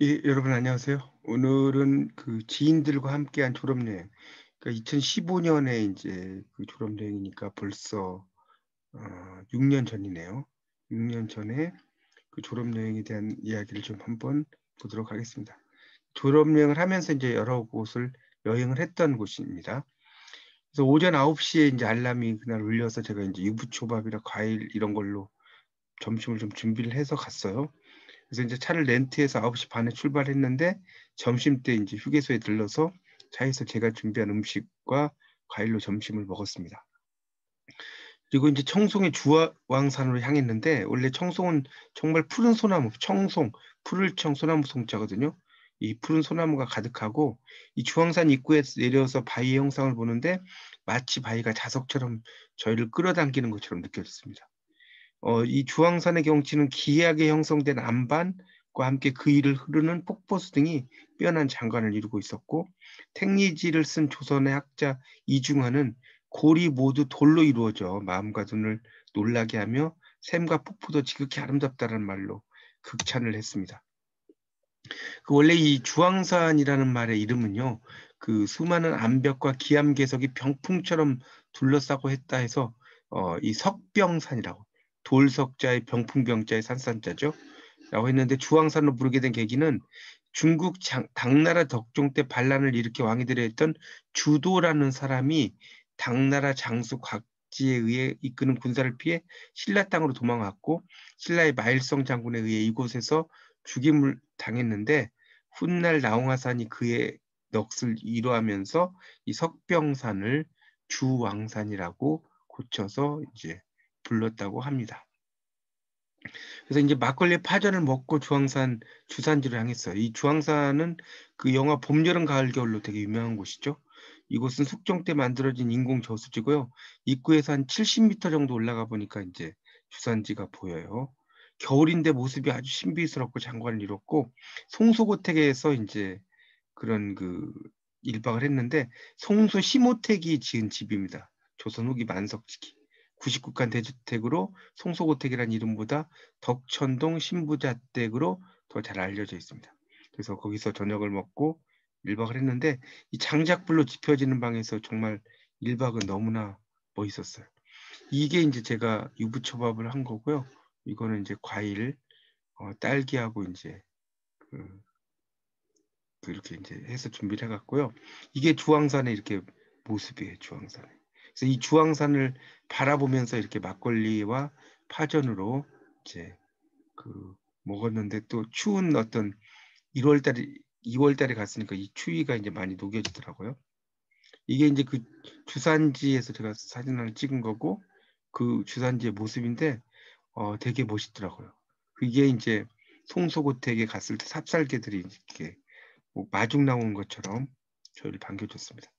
예, 여러분 안녕하세요. 오늘은 그 지인들과 함께한 졸업여행, 그러니까 2015년에 이제 그 졸업여행이니까 벌써 6년 전이네요. 6년 전에 그 졸업여행에 대한 이야기를 좀 한번 보도록 하겠습니다. 졸업여행을 하면서 이제 여러 곳을 여행을 했던 곳입니다. 그래서 오전 9시에 이제 알람이 그날 울려서 제가 이제 유부초밥이나 과일 이런 걸로 점심을 좀 준비를 해서 갔어요. 그래서 이제 차를 렌트해서 9시 반에 출발했는데 점심때 이제 휴게소에 들러서 차에서 제가 준비한 음식과 과일로 점심을 먹었습니다. 그리고 이제 청송의 주왕산으로 향했는데 원래 청송은 정말 푸른 소나무, 청송, 푸를 청 소나무 송자거든요. 이 푸른 소나무가 가득하고 이 주황산 입구에서 내려서 바위 형상을 보는데 마치 바위가 자석처럼 저희를 끌어당기는 것처럼 느껴졌습니다. 이 주황산의 경치는 기이하게 형성된 안반과 함께 그 위를 흐르는 폭포수 등이 빼어난 장관을 이루고 있었고, 택리지를 쓴 조선의 학자 이중화는 골이 모두 돌로 이루어져 마음과 눈을 놀라게 하며 샘과 폭포도 지극히 아름답다는 말로 극찬을 했습니다. 그 원래 이 주황산이라는 말의 이름은요, 그 수많은 암벽과 기암괴석이 병풍처럼 둘러싸고 했다 해서 이 석병산이라고, 돌석자의 병풍병자의 산산자죠. 라고 했는데 주황산으로 부르게 된 계기는 중국 당나라 덕종 때 반란을 일으켜 왕이 되려 했던 주도라는 사람이 당나라 장수 곽지에 의해 이끄는 군사를 피해 신라 땅으로 도망왔고 신라의 마일성 장군에 의해 이곳에서 죽임을 당했는데 훗날 나홍화산이 그의 넋을 위로하면서 이 석병산을 주왕산이라고 고쳐서 이제 불렀다고 합니다. 그래서 이제 막걸리에 파전을 먹고 주황산 주산지로 향했어요. 이 주황산은 그 영화 봄, 여름, 가을, 겨울로 되게 유명한 곳이죠. 이곳은 숙종 때 만들어진 인공 저수지고요. 입구에서 한 70m 정도 올라가 보니까 이제 주산지가 보여요. 겨울인데 모습이 아주 신비스럽고 장관을 이뤘고 송소고택에서 이제 그런 그 1박을 했는데 송소 심호택이 지은 집입니다. 조선 후기 만석지기. 99칸 대주택으로 송소고택이라는 이름보다 덕천동 신부자댁으로 더 잘 알려져 있습니다. 그래서 거기서 저녁을 먹고 1박을 했는데 이 장작불로 지펴지는 방에서 정말 1박은 너무나 멋있었어요. 이게 이제 제가 유부초밥을 한 거고요. 이거는 이제 과일, 딸기하고 이제 그 이렇게 이제 해서 준비를 해갔고요. 이게 주황산의 이렇게 모습이에요, 주황산에. 그래서 이 주황산을 바라보면서 이렇게 막걸리와 파전으로 이제 그 먹었는데 또 추운 어떤 1월 달에 2월 달에 갔으니까 이 추위가 이제 많이 녹여지더라고요. 이게 이제 그 주산지에서 제가 사진 하나 찍은 거고 그 주산지의 모습인데 되게 멋있더라고요. 그게 이제 송소고택에 갔을 때 삽살개들이 이렇게 뭐 마중 나온 것처럼 저희를 반겨줬습니다.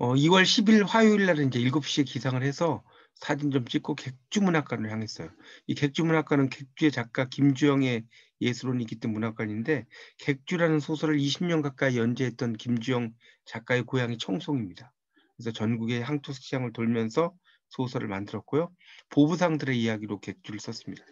2월 10일 화요일 날은 이제 7시에 기상을 해서 사진 좀 찍고 객주문학관을 향했어요. 이 객주문학관은 객주의 작가 김주영의 예술원이 깃든 문학관인데 객주라는 소설을 20년 가까이 연재했던 김주영 작가의 고향이 청송입니다. 그래서 전국의 향토 시장을 돌면서 소설을 만들었고요. 보부상들의 이야기로 객주를 썼습니다.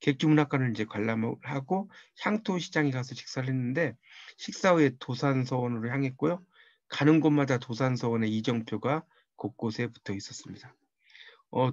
객주문학관을 이제 관람을 하고 향토 시장에 가서 식사를 했는데 식사 후에 도산서원으로 향했고요. 가는 곳마다 도산서원의 이정표가 곳곳에 붙어 있었습니다.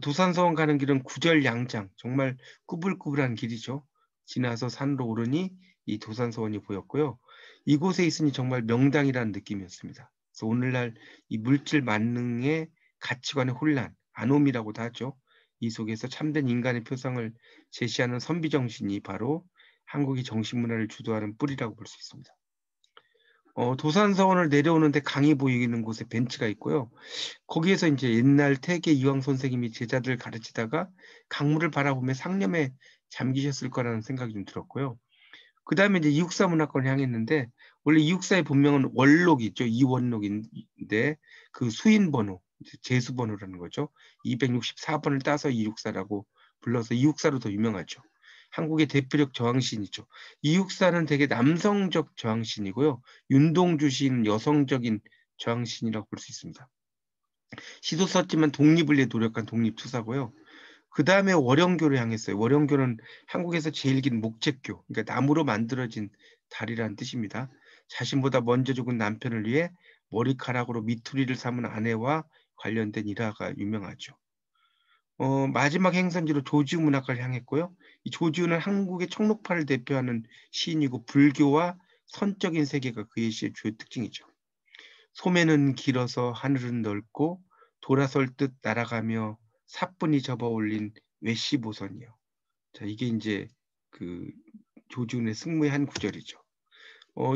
도산서원 가는 길은 구절양장, 정말 꾸불꾸불한 길이죠. 지나서 산으로 오르니 이 도산서원이 보였고요. 이곳에 있으니 정말 명당이라는 느낌이었습니다. 그래서 오늘날 이 물질 만능의 가치관의 혼란, 아놈이라고도 하죠. 이 속에서 참된 인간의 표상을 제시하는 선비정신이 바로 한국이 정신문화를 주도하는 뿌리라고 볼 수 있습니다. 도산서원을 내려오는데 강이 보이는 곳에 벤치가 있고요. 거기에서 이제 옛날 태계 이황 선생님이 제자들 가르치다가 강물을 바라보며 상념에 잠기셨을 거라는 생각이 좀 들었고요. 그다음에 이제 이육사 문학관을 향했는데 원래 이육사의 본명은 원록이 있죠. 이원록인데 그 수인 번호, 제수 번호라는 거죠. 264번을 따서 이육사라고 불러서 이육사로 더 유명하죠. 한국의 대표적 저항신이죠. 이육사는 되게 남성적 저항신이고요. 윤동주 시인은 여성적인 저항신이라고 볼 수 있습니다. 시도 썼지만 독립을 위해 노력한 독립투사고요. 그 다음에 월영교를 향했어요. 월영교는 한국에서 제일 긴 목재교, 그러니까 나무로 만들어진 다리라는 뜻입니다. 자신보다 먼저 죽은 남편을 위해 머리카락으로 미투리를 삼은 아내와 관련된 일화가 유명하죠. 마지막 행선지로 조지우 문학관을 향했고요. 이 조지우는 한국의 청록파를 대표하는 시인이고 불교와 선적인 세계가 그의 시의 주요 특징이죠. 소매는 길어서 하늘은 넓고 돌아설 듯 날아가며 사뿐히 접어 올린 외시보선이요. 자, 이게 이제 그 조지훈의 승무의 한 구절이죠.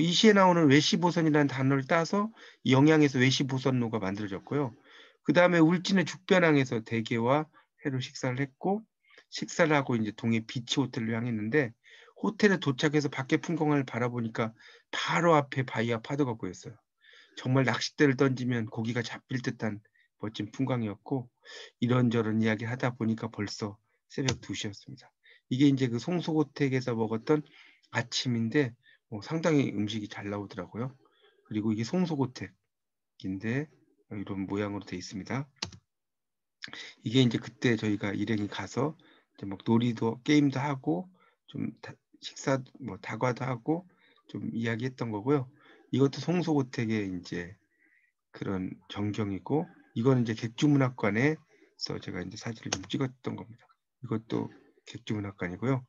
이 시에 나오는 외시보선이라는 단어를 따서 이 영양에서 외시보선로가 만들어졌고요. 그 다음에 울진의 죽변항에서 대게와 회로 식사를 했고, 식사를 하고 이제 동해 비치 호텔로 향했는데, 호텔에 도착해서 밖에 풍경을 바라보니까 바로 앞에 바위와 파도가 보였어요. 정말 낚싯대를 던지면 고기가 잡힐 듯한 멋진 풍광이었고, 이런저런 이야기 하다 보니까 벌써 새벽 2시였습니다. 이게 이제 그 송소고택에서 먹었던 아침인데 상당히 음식이 잘 나오더라고요. 그리고 이게 송소고택인데 이런 모양으로 되어 있습니다. 이게 이제 그때 저희가 일행이 가서 이제 막 놀이도 게임도 하고 좀 식사 뭐 다과도 하고 좀 이야기했던 거고요. 이것도 송소고택의 이제 그런 전경이고, 이거는 이제 객주문학관에서 제가 이제 사진을 좀 찍었던 겁니다. 이것도 객주문학관이고요.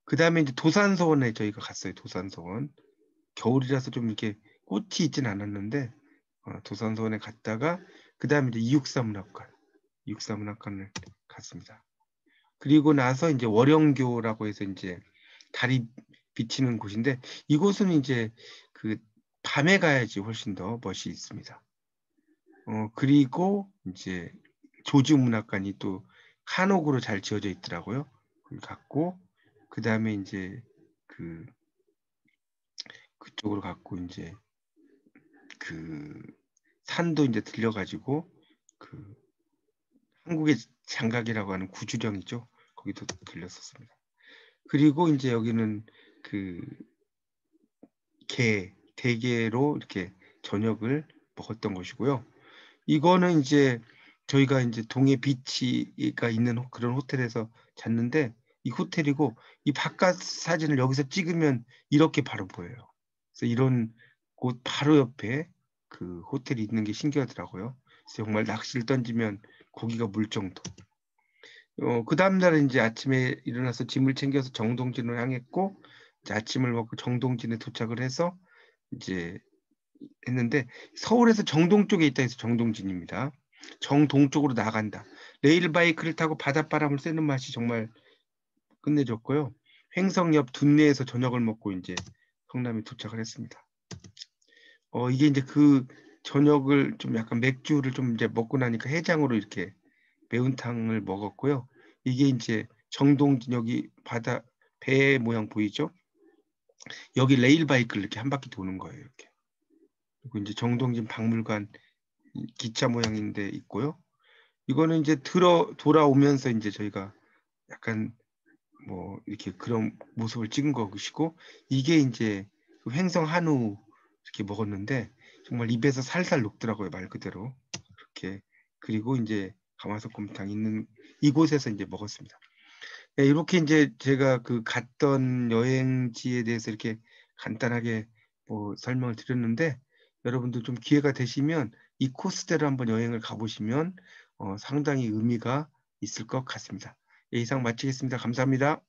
그 다음에 이제 도산서원에 저희가 갔어요. 도산서원. 겨울이라서 좀 이렇게 꽃이 있진 않았는데 도산서원에 갔다가 그 다음에 이제 이육사문학관을 갔습니다. 그리고 나서 이제 월영교라고 해서 이제 달이 비치는 곳인데, 이곳은 이제 그 밤에 가야지 훨씬 더 멋이 있습니다. 그리고 이제 조지우 문학관이 또 한옥으로 잘 지어져 있더라고요. 거기 갔고, 그 다음에 이제 그쪽으로 갔고, 이제 그 산도 이제 들려가지고 그 한국의 장각이라고 하는 구주령이죠. 거기도 들렸었습니다. 그리고 이제 여기는 그 대게로 이렇게 저녁을 먹었던 것이고요. 이거는 이제 저희가 이제 동해 비치가 있는 그런 호텔에서 잤는데, 이 호텔이고 이 바깥 사진을 여기서 찍으면 이렇게 바로 보여요. 그래서 이런 곳 바로 옆에 그 호텔이 있는 게 신기하더라고요. 그래서 정말 낚시를 던지면 고기가 물 정도. 그 다음날은 이제 아침에 일어나서 짐을 챙겨서 정동진을 향했고, 이제 아침을 먹고 정동진에 도착을 해서 이제 했는데, 서울에서 정동 쪽에 있다 해서 정동진입니다. 정동쪽으로 나간다. 레일바이크를 타고 바닷바람을 쐬는 맛이 정말 끝내줬고요. 횡성 옆 둔내에서 저녁을 먹고 이제 성남에 도착을 했습니다. 이게 이제 그 저녁을 좀 약간 맥주를 좀 이제 먹고 나니까 해장으로 이렇게 매운탕을 먹었고요. 이게 이제 정동진, 여기 바다 배 모양 보이죠? 여기 레일바이크를 이렇게 한 바퀴 도는 거예요. 이렇게. 그리고 이제 정동진 박물관 기차 모양인데 있고요. 이거는 이제 돌아오면서 이제 저희가 약간 뭐 이렇게 그런 모습을 찍은 것이고, 이게 이제 그 횡성 한우 이렇게 먹었는데 정말 입에서 살살 녹더라고요, 말 그대로. 그렇게. 그리고 이제 가마솥곰탕 있는 이곳에서 이제 먹었습니다. 네, 이렇게 이제 제가 그 갔던 여행지에 대해서 이렇게 간단하게 뭐 설명을 드렸는데, 여러분들 좀 기회가 되시면 이 코스대로 한번 여행을 가보시면 상당히 의미가 있을 것 같습니다. 예, 이상 마치겠습니다. 감사합니다.